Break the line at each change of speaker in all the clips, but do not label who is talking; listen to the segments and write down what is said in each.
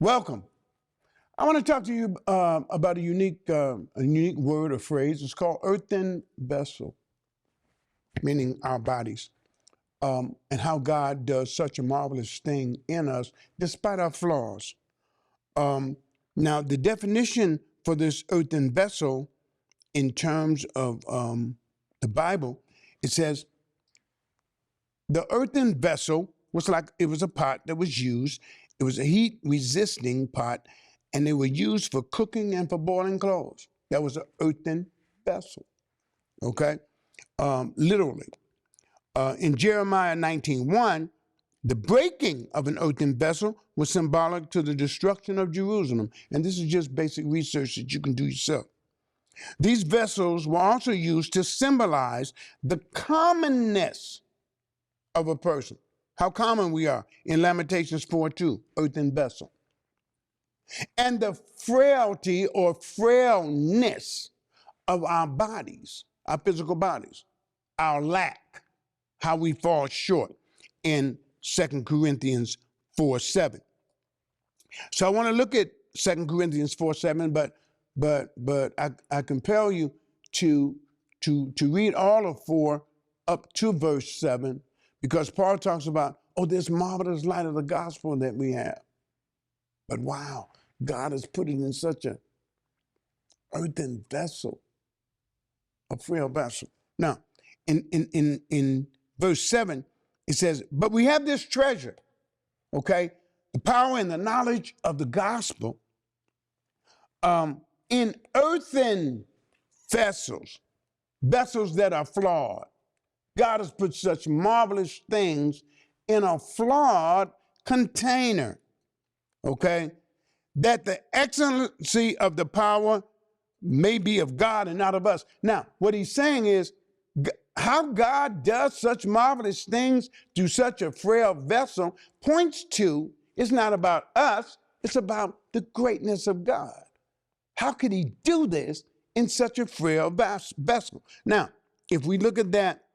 Welcome. I want to talk to you about a unique word or phrase. It's called earthen vessel, meaning our bodies, and how God does such a marvelous thing in us despite our flaws. Now, the definition for this earthen vessel in terms of the Bible, it says, the earthen vessel was like, it was a pot that was used. It was a heat resisting pot, and they were used for cooking and for boiling clothes. That was an earthen vessel, okay? Literally. In Jeremiah 19:1, the breaking of an earthen vessel was symbolic to the destruction of Jerusalem. And this is just basic research that you can do yourself. These vessels were also used to symbolize the commonness of a person. How common we are in Lamentations 4:2, earthen vessel. And the frailty or frailness of our bodies, our physical bodies, our lack, how we fall short in 2 Corinthians 4:7. So I want to look at 2 Corinthians 4:7, but I compel you to read all of 4 up to verse 7, because Paul talks about, this marvelous light of the gospel that we have. But wow, God has put it in such a earthen vessel, a frail vessel. Now, in verse 7, it says, but we have this treasure, okay? The power and the knowledge of the gospel in earthen vessels, vessels that are flawed. God has put such marvelous things in a flawed container, okay? That the excellency of the power may be of God and not of us. Now, what he's saying is how God does such marvelous things through such a frail vessel points to, it's not about us, it's about the greatness of God. How could he do this in such a frail vessel? Now, if we look at that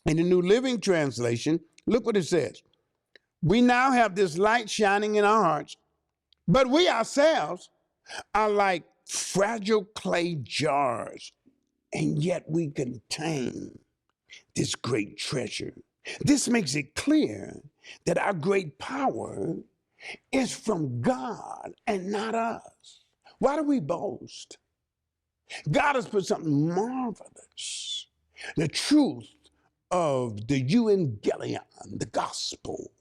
in the New Living Translation, look what it says. We now have this light shining in our hearts, but we ourselves are like fragile clay jars, and yet we contain this great treasure. This makes it clear that our great power is from God and not us. Why do we boast? God has put something marvelous, the truth of the evangelion, the gospel,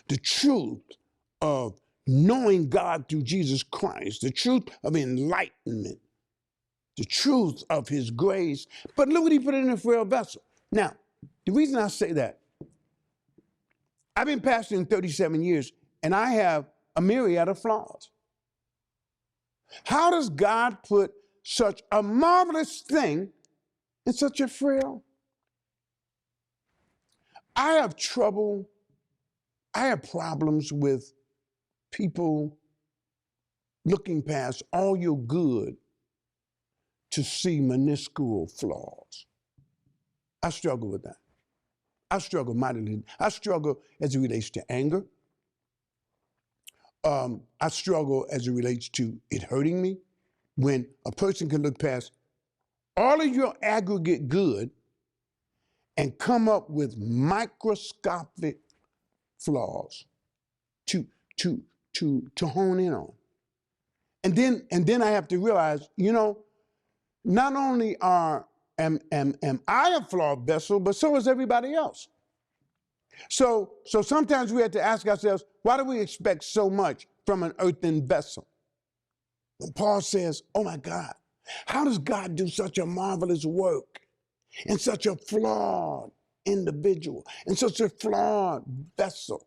the truth of knowing God through Jesus Christ, the truth of enlightenment, the truth of his grace. But look what he put in a frail vessel. Now, the reason I say that, I've been pastoring 37 years, and I have a myriad of flaws. How does God put such a marvelous thing in such a frail? I have problems with people looking past all your good to see minuscule flaws. I struggle with that. I struggle mightily. I struggle as it relates to anger. I struggle as it relates to it hurting me when a person can look past all of your aggregate good and come up with microscopic flaws to hone in on. And then I have to realize, not only am I a flawed vessel, but so is everybody else. So sometimes we have to ask ourselves, why do we expect so much from an earthen vessel? When Paul says, oh my God, how does God do such a marvelous work in such a flawed individual, in such a flawed vessel?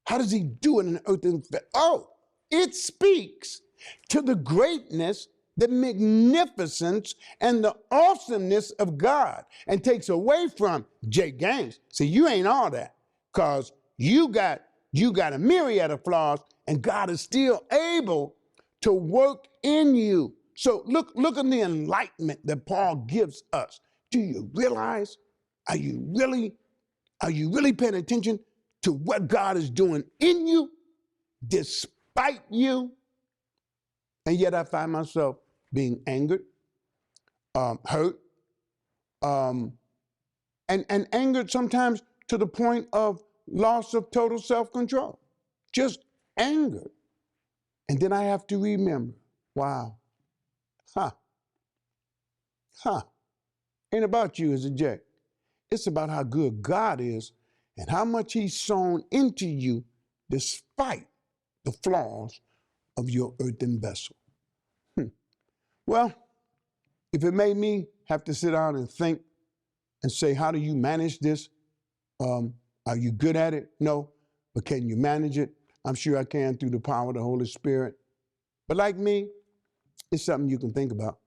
How does he do it in an earthen vessel? It speaks to the greatness, the magnificence, and the awesomeness of God, and takes away from Jay Gaines. See, you ain't all that, because you got a myriad of flaws, and God is still able to work in you. So look at the enlightenment that Paul gives us. Do you realize? Are you really paying attention to what God is doing in you, despite spite you. And yet I find myself being angered, hurt, and angered sometimes to the point of loss of total self-control. Just anger. And then I have to remember, wow, ain't about you as a Jay. It's about how good God is and how much he's sown into you despite the flaws of your earthen vessel. Well, if it made me have to sit down and think and say, how do you manage this? Are you good at it? No. But can you manage it? I'm sure I can through the power of the Holy Spirit. But like me, it's something you can think about.